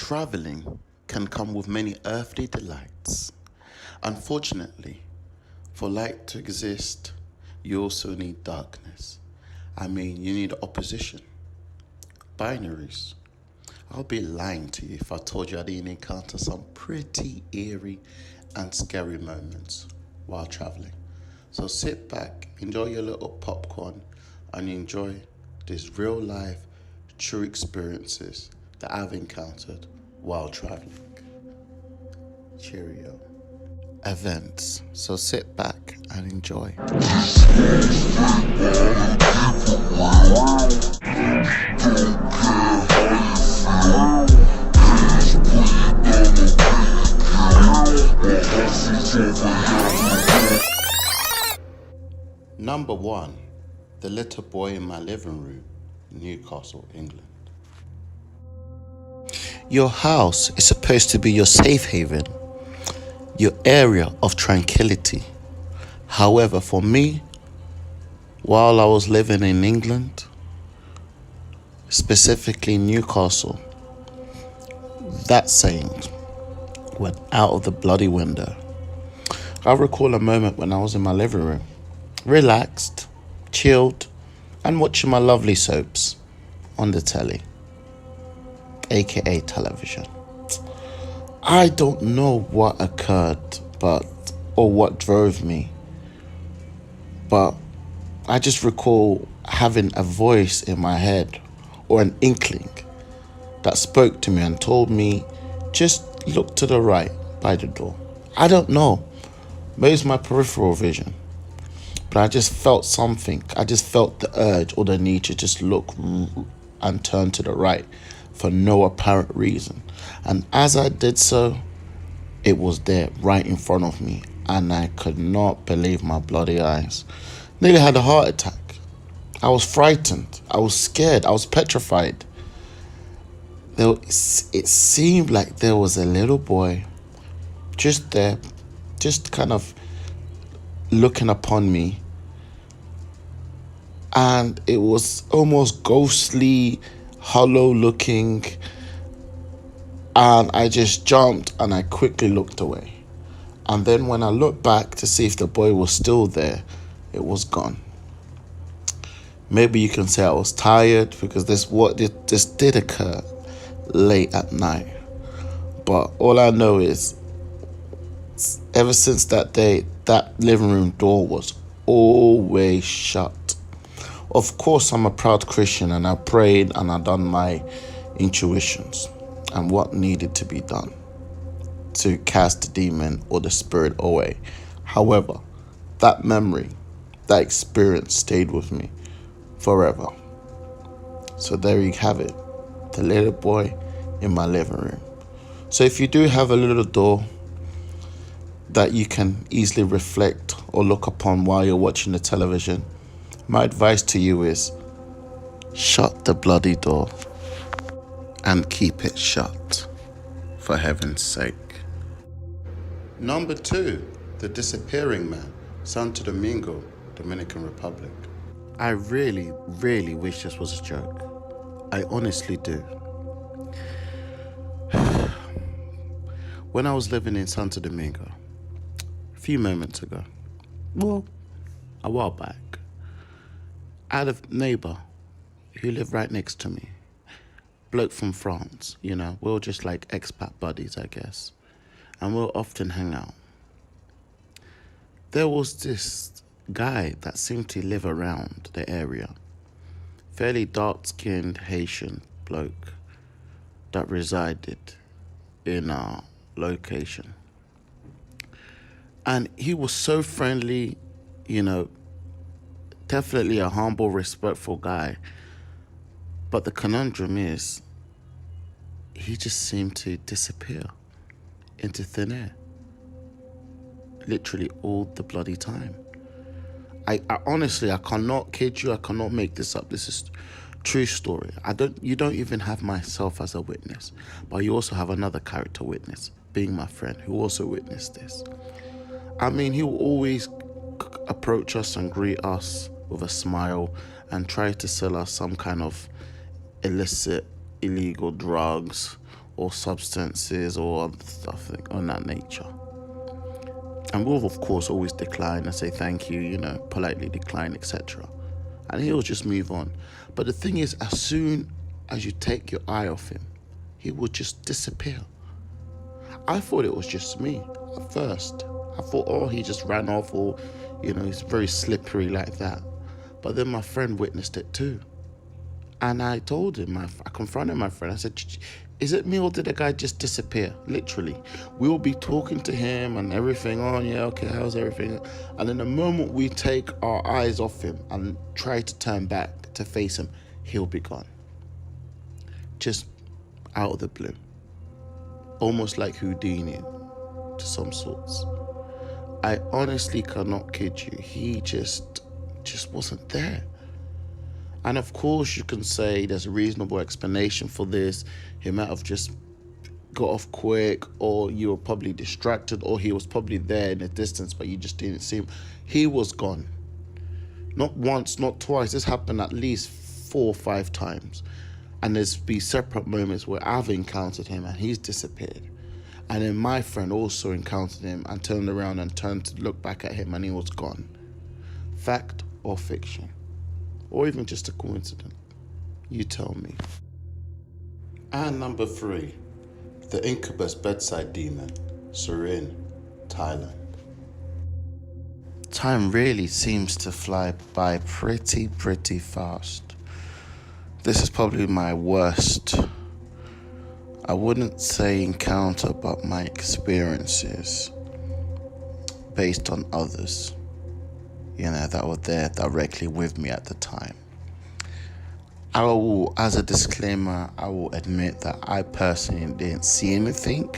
Traveling can come with many earthly delights. Unfortunately, for light to exist, you also need darkness. You need opposition, binaries. I'll be lying to you if I told you I didn't encounter some pretty eerie and scary moments while traveling. So sit back, enjoy your little popcorn, and enjoy these real life, true experiences that I've encountered while traveling. Cheerio. Events. So sit back and enjoy. Number 1. The little boy in my living room, Newcastle, England. Your house is supposed to be your safe haven, your area of tranquility. However, for me, while I was living in England, specifically Newcastle, that saying went out of the bloody window. I recall a moment when I was in my living room, relaxed, chilled, and watching my lovely soaps on the telly, aka television. I don't know what occurred, or what drove me, but I just recall having a voice in my head, or an inkling, that spoke to me and told me, just look to the right by the door. I don't know, maybe it's my peripheral vision, but I just felt something. I just felt the urge or the need to just look and turn to the right for no apparent reason. And as I did so, it was there right in front of me, and I could not believe my bloody eyes. Nearly had a heart attack. I was frightened. I was scared. I was petrified. It seemed like there was a little boy just there, just kind of looking upon me. And it was almost ghostly, hollow looking. And I just jumped and I quickly looked away. And then when I looked back to see if the boy was still there, it was gone. Maybe you can say I was tired, because this did occur late at night. But all I know is, ever since that day, that living room door was always shut. Of course, I'm a proud Christian, and I prayed and I done my intuitions and what needed to be done to cast the demon or the spirit away. However, that memory, that experience stayed with me forever. So there you have it, the little boy in my living room. So if you do have a little door that you can easily reflect or look upon while you're watching the television, my advice to you is shut the bloody door and keep it shut, for heaven's sake. Number 2, the disappearing man, Santo Domingo, Dominican Republic. I really, really wish this was a joke. I honestly do. When I was living in Santo Domingo, a few moments ago, well, a while back, I had a neighbor who lived right next to me. Bloke from France, we're all just like expat buddies, I guess. And we'll often hang out. There was this guy that seemed to live around the area. Fairly dark-skinned Haitian bloke that resided in our location. And he was so friendly, definitely a humble, respectful guy. But the conundrum is, he just seemed to disappear into thin air. Literally all the bloody time. I honestly, I cannot kid you, I cannot make this up. This is true story. You don't even have myself as a witness, but you also have another character witness, being my friend, who also witnessed this. He will always approach us and greet us with a smile and try to sell us some kind of illicit, illegal drugs or substances or other stuff on that nature. And we'll, of course, always decline and say thank you, politely decline, etc. And he'll just move on. But the thing is, as soon as you take your eye off him, he will just disappear. I thought it was just me at first. I thought, oh, he just ran off, or, he's very slippery like that. But then my friend witnessed it too. And I told him, I confronted my friend. I said, is it me or did the guy just disappear? Literally. We'll be talking to him and everything. Oh, yeah, okay, how's everything? And then the moment we take our eyes off him and try to turn back to face him, he'll be gone. Just out of the blue. Almost like Houdini to some sorts. I honestly cannot kid you. He just wasn't there. And of course you can say there's a reasonable explanation for this. He might have just got off quick, or you were probably distracted, or he was probably there in the distance but you just didn't see him. He was gone. Not once, not twice. This happened at least 4 or 5 times. And there's been separate moments where I've encountered him and he's disappeared. And then my friend also encountered him and turned around and turned to look back at him and he was gone. Fact or fiction? Or even just a coincidence? You tell me. And number 3, the Incubus bedside demon, Surin, Thailand. Time really seems to fly by pretty fast. This is probably my worst, I wouldn't say encounter, but my experiences based on others, that were there directly with me at the time. I will, as a disclaimer, I will admit that I personally didn't see anything.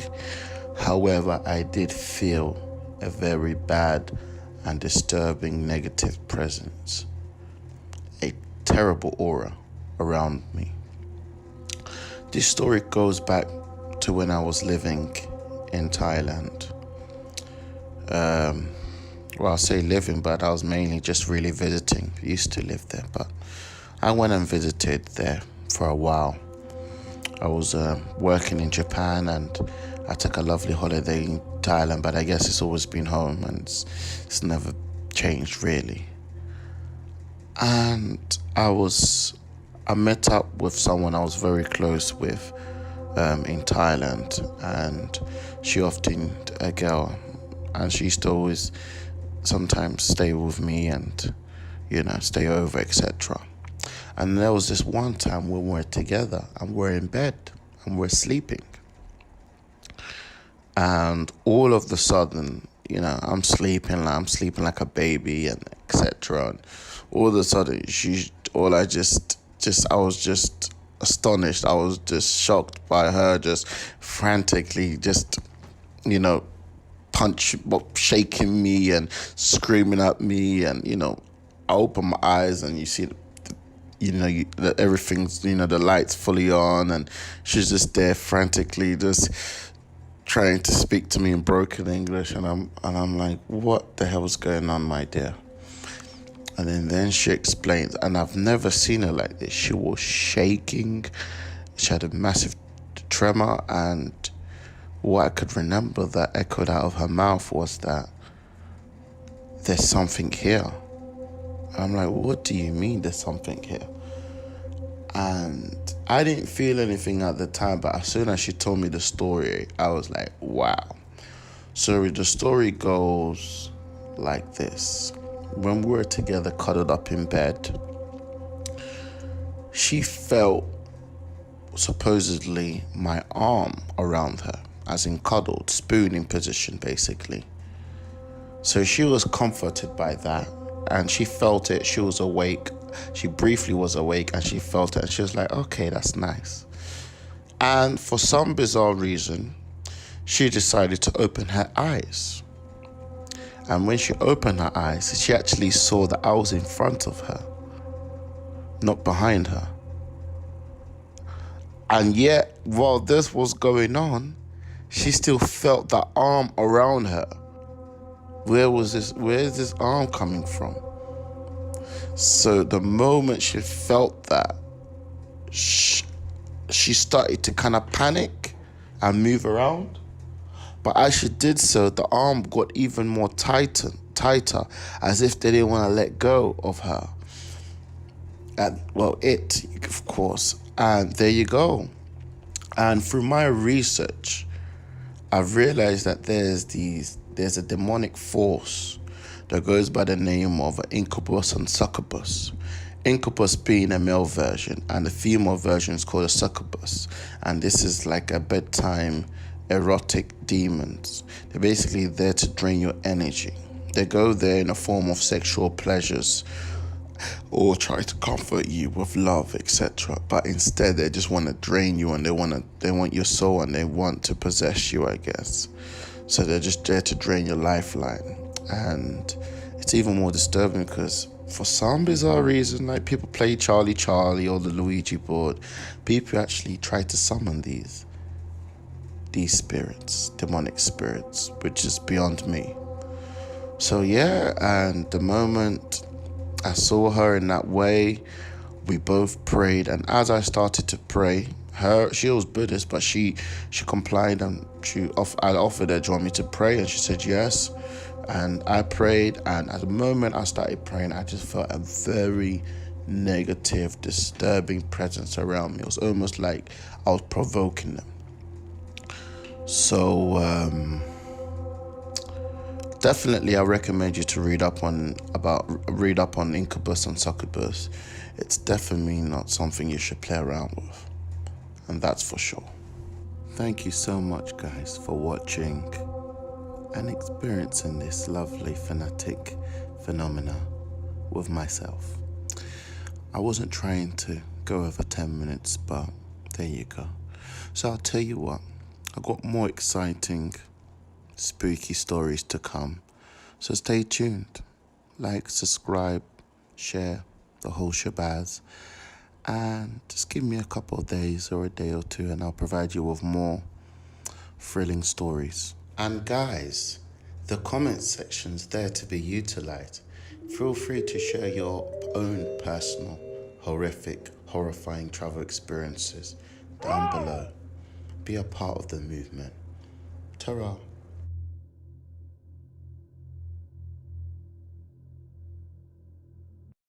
However, I did feel a very bad and disturbing negative presence, a terrible aura around me. This story goes back to when I was living in Thailand. Well, I'll say living, but I was mainly just really visiting. I used to live there, but I went and visited there for a while. I was working in Japan and I took a lovely holiday in Thailand, but I guess it's always been home and it's never changed really. And I met up with someone I was very close with in Thailand, and she often, a girl, and she used to always sometimes stay with me and, stay over, etc. And there was this one time when we were together and we're in bed and we're sleeping. And all of the sudden, I'm sleeping like a baby and etc. And all of a sudden, I was just astonished. I was just shocked by her just frantically shaking me and screaming at me. And, I open my eyes and you see, everything's, the lights fully on, and she's just there frantically just trying to speak to me in broken English. And I'm like, what the hell is going on, my dear? And then she explains, and I've never seen her like this. She was shaking. She had a massive tremor, and what I could remember that echoed out of her mouth was that there's something here. I'm like, what do you mean there's something here? And I didn't feel anything at the time, but as soon as she told me the story, I was like, wow. So the story goes like this. When we were together, cuddled up in bed, she felt supposedly my arm around her, as in cuddled, spooning position basically. So she was comforted by that, and she felt it. She was awake. She briefly was awake and she felt it, and she was like, okay, that's nice. And for some bizarre reason, she decided to open her eyes. And when she opened her eyes, she actually saw that I was in front of her, not behind her. And yet, while this was going on, she still felt that arm around her. Where is this arm coming from? So the moment she felt that, she started to kind of panic. and move around. But as she did so, the arm got even more tighter, as if they didn't want to let go of her. And, well, it, of course. And there you go. And through my research, I've realized that there's a demonic force that goes by the name of Incubus and Succubus. Incubus being a male version, and the female version is called a Succubus. And this is like a bedtime erotic demons. They're basically there to drain your energy. They go there in a form of sexual pleasures or try to comfort you with love, etc. But instead they just want to drain you, and they want your soul, and they want to possess you, I guess. So they're just there to drain your lifeline. And it's even more disturbing because for some bizarre reason, like people play Charlie or the Luigi board, people actually try to summon these spirits, demonic spirits, which is beyond me. So yeah, and the moment I saw her in that way, we both prayed. And as I started to pray, she was Buddhist, but she complied, and I offered her, do you want me to pray? And she said yes. And I prayed, and at the moment I started praying, I just felt a very negative, disturbing presence around me. It was almost like I was provoking them. So definitely I recommend you to read up on Incubus and Succubus. It's definitely not something you should play around with, and that's for sure. Thank you so much, guys, for watching and experiencing this lovely fanatic phenomena with myself. I wasn't trying to go over 10 minutes, but there you go. So I'll tell you what, I've got more exciting, spooky stories to come. So stay tuned. Like, subscribe, share, the whole shabazz. And just give me a couple of days or a day or two, and I'll provide you with more thrilling stories. And guys, the comment section's there to be utilized. Feel free to share your own personal, horrifying travel experiences down below. Be a part of the movement. Ta-ra.